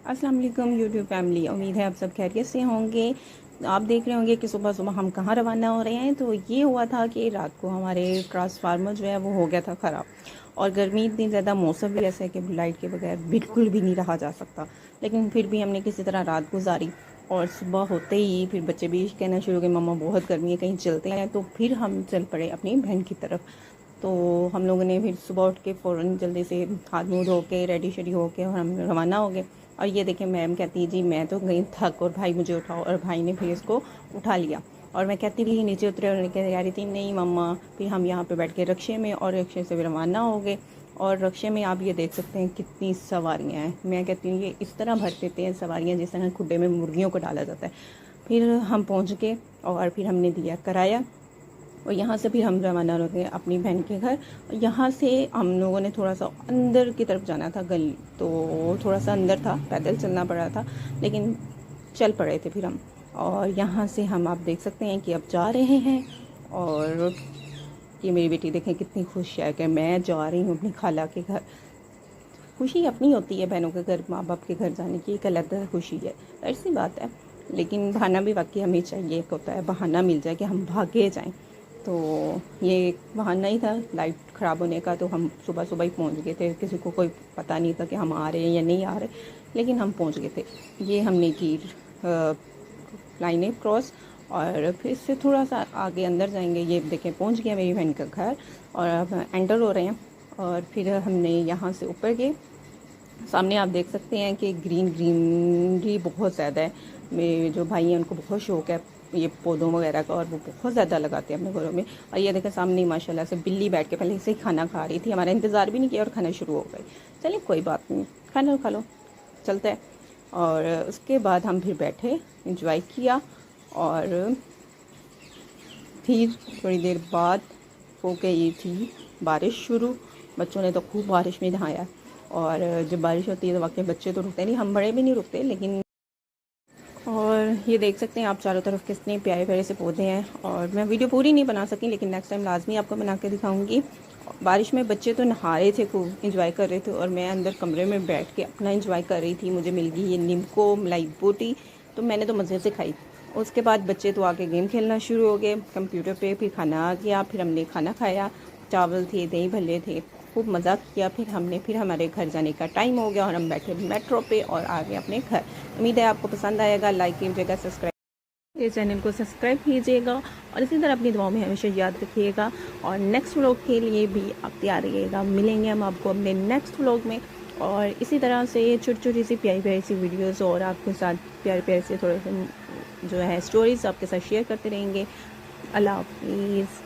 अस्सलाम वालेकुम YouTube family, उम्मीद है आप सब खैरियत से होंगे। आप देख रहे होंगे कि सुबह सुबह हम कहाँ रवाना हो रहे हैं। तो ये हुआ था कि रात को हमारे ट्रांसफार्मर जो है वो हो गया था ख़राब, और गर्मी इतनी ज़्यादा, मौसम भी ऐसा है कि लाइट के बगैर बिल्कुल भी नहीं रहा जा सकता। लेकिन फिर भी हमने किसी तरह रात गुजारी, और सुबह होते ही फिर बच्चे भी कहना शुरू हो गए, मम्मा बहुत गर्मी है, कहीं चलते हैं। तो फिर हम चल पड़े अपनी बहन की तरफ। तो हम लोगों ने फिर सुबह उठ के फ़ौरन जल्दी से हाथ मुँह धो के रेडी शेडी हो के और हम रवाना हो गए। और ये देखिए, मैम कहती है जी मैं तो गई थक और भाई मुझे उठाओ, और भाई ने फिर इसको उठा लिया। और मैं कहती भी नीचे उतरे और कह रही थी नहीं मम्मा। फिर हम यहाँ पे बैठ के रक्शे में, और रक्शे से रवाना हो गए। और रक्शे में आप ये देख सकते हैं कितनी सवारियाँ हैं। मैं कहती हूँ ये इस तरह भर देते हैं सवारियाँ जिस तरह खुड्डे में मुर्गियों को डाला जाता है। फिर हम पहुँच गए और फिर हमने दिया किराया, और यहाँ से फिर हम रवाना हो गए अपनी बहन के घर। यहाँ से हम लोगों ने थोड़ा सा अंदर की तरफ जाना था, गली तो थोड़ा सा अंदर था, पैदल चलना पड़ा था, लेकिन चल पड़े थे फिर हम। और यहाँ से हम आप देख सकते हैं कि अब जा रहे हैं। और ये मेरी बेटी देखें कितनी खुश है कि मैं जा रही हूँ अपनी खाला के घर। खुशी अपनी होती है बहनों के घर, माँ बाप के घर जाने की एक अलग खुशी है, ऐसी बात है। लेकिन बहाना भी वाकई हमें चाहिए, एक होता है बहाना मिल जाए कि हम भागे जाएं। तो ये एक बहाना ही था लाइट ख़राब होने का। तो हम सुबह सुबह ही पहुंच गए थे, किसी को कोई पता नहीं था कि हम आ रहे हैं या नहीं आ रहे, लेकिन हम पहुंच गए थे। ये हमने की लाइनें क्रॉस, और फिर से थोड़ा सा आगे अंदर जाएंगे। ये देखें पहुंच गया मेरी बहन का घर, और अब एंटर हो रहे हैं। और फिर हमने यहाँ से ऊपर गए। सामने आप देख सकते हैं कि ग्रीनरी बहुत ज़्यादा है। मेरे जो भाई हैं उनको बहुत शौक़ है ये पौधों वगैरह का, और वो बहुत ज़्यादा लगाते हैं अपने घरों में। और ये देखें सामने माशाल्लाह से बिल्ली बैठ के पहले से ही खाना खा रही थी, हमारा इंतज़ार भी नहीं किया और खाना शुरू हो गई। चलिए कोई बात नहीं, खाना खा लो, चलते हैं। और उसके बाद हम फिर बैठे, इंजॉय किया। और फिर थोड़ी देर बाद हो गई थी बारिश शुरू। बच्चों ने तो खूब बारिश में नहाया, और जब बारिश होती है तो वाकई बच्चे तो रुकते नहीं, हम बड़े भी नहीं रुकते। लेकिन और ये देख सकते हैं आप चारों तरफ कितने प्यारे प्यारे से पौधे हैं। और मैं वीडियो पूरी नहीं बना सकी, लेकिन नेक्स्ट टाइम लाजमी आपको बना के दिखाऊंगी। बारिश में बच्चे तो नहा रहे थे, खूब इंजॉय कर रहे थे, और मैं अंदर कमरे में बैठ के अपना इंजॉय कर रही थी। मुझे मिल गई ये नीमको मलाई बोटी, तो मैंने तो मज़े से खाई। उसके बाद बच्चे तो आके गेम खेलना शुरू हो गए कंप्यूटर पे। फिर खाना आ गया, फिर हमने खाना खाया, चावल थे, दही भल्ले थे, खूब मज़ा किया। फिर हमारे घर जाने का टाइम हो गया, और हम बैठे मेट्रो पे और आ गए अपने घर। उम्मीद है आपको पसंद आएगा। लाइक कीजिएगा, सब्सक्राइब ये चैनल को सब्सक्राइब कीजिएगा, और इसी तरह अपनी दुआओं में हमेशा याद रखिएगा। और नेक्स्ट व्लॉग के लिए भी आप तैयार रहिएगा। मिलेंगे हम आपको अपने नेक्स्ट व्लॉग में, और इसी तरह से छोटी छोटी सी प्यारी प्यारी सी वीडियोस और आपके साथ प्यारे प्यारे से थोड़े से जो है स्टोरीज़ आपके साथ शेयर करते रहेंगे। अल्लाह हाफिज़।